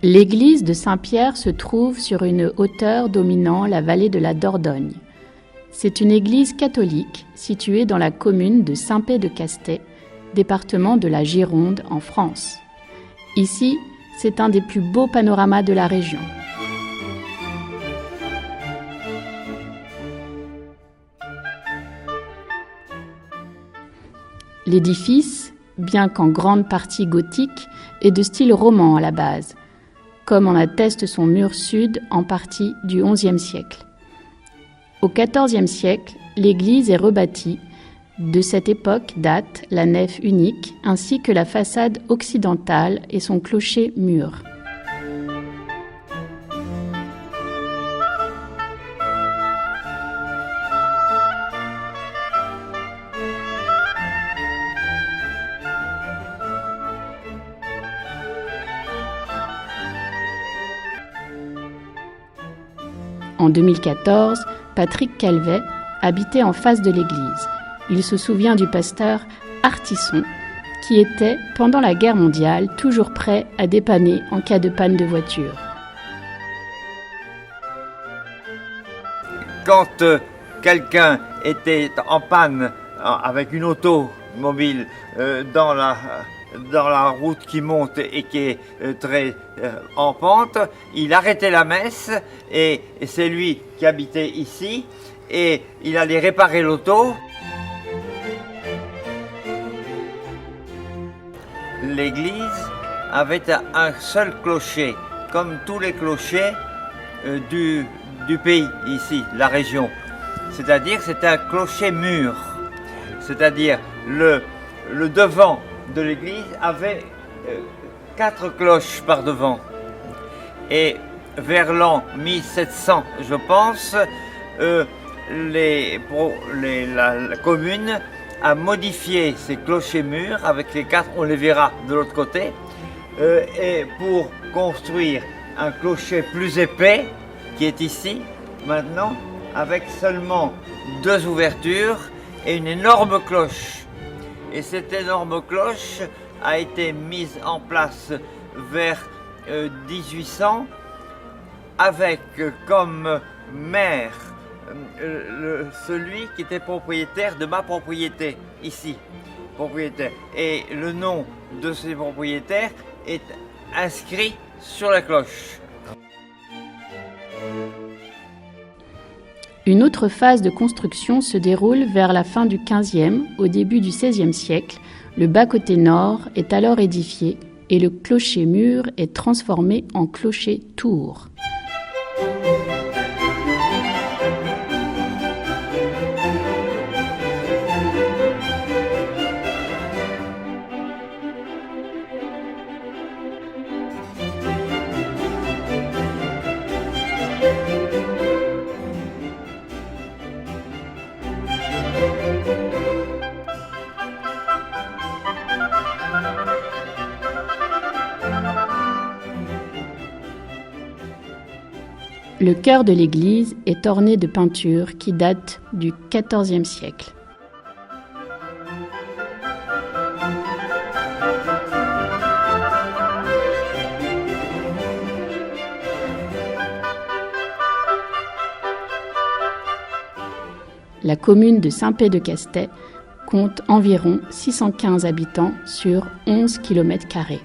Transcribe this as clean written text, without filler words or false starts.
L'église de Saint-Pierre se trouve sur une hauteur dominant la vallée de la Dordogne. C'est une église catholique située dans la commune de Saint-Pé-de-Castet, département de la Gironde en France. Ici, c'est un des plus beaux panoramas de la région. L'édifice, bien qu'en grande partie gothique, est de style roman à la base, comme en atteste son mur sud en partie du XIe siècle. Au XIVe siècle, l'église est rebâtie. De cette époque date la nef unique ainsi que la façade occidentale et son clocher-mur. En 2014, Patrick Calvet habitait en face de l'église. Il se souvient du pasteur Artisson, qui était, pendant la guerre mondiale, toujours prêt à dépanner en cas de panne de voiture. Quand quelqu'un était en panne avec une automobile dans la route qui monte et qui est très en pente, il arrêtait la messe et c'est lui qui habitait ici et il allait réparer l'auto. L'église avait un seul clocher, comme tous les clochers du pays ici, la région. C'est-à-dire c'est un clocher-mur, c'est-à-dire le devant de l'église avait 4 cloches par devant. Et vers l'an 1700, je pense, la commune a modifié ces clochers-murs avec les 4, on les verra de l'autre côté, et pour construire un clocher plus épais, qui est ici, maintenant, avec seulement 2 ouvertures et une énorme cloche. Et cette énorme cloche a été mise en place vers 1800 avec comme maire celui qui était propriétaire de ma propriété, ici, propriétaire. Et le nom de ces propriétaires est inscrit sur la cloche. Une autre phase de construction se déroule vers la fin du XVe, au début du XVIe siècle. Le bas-côté nord est alors édifié et le clocher-mur est transformé en clocher-tour. Le chœur de l'église est orné de peintures qui datent du XIVe siècle. La commune de Saint-Pé-de-Castet compte environ 615 habitants sur 11 km².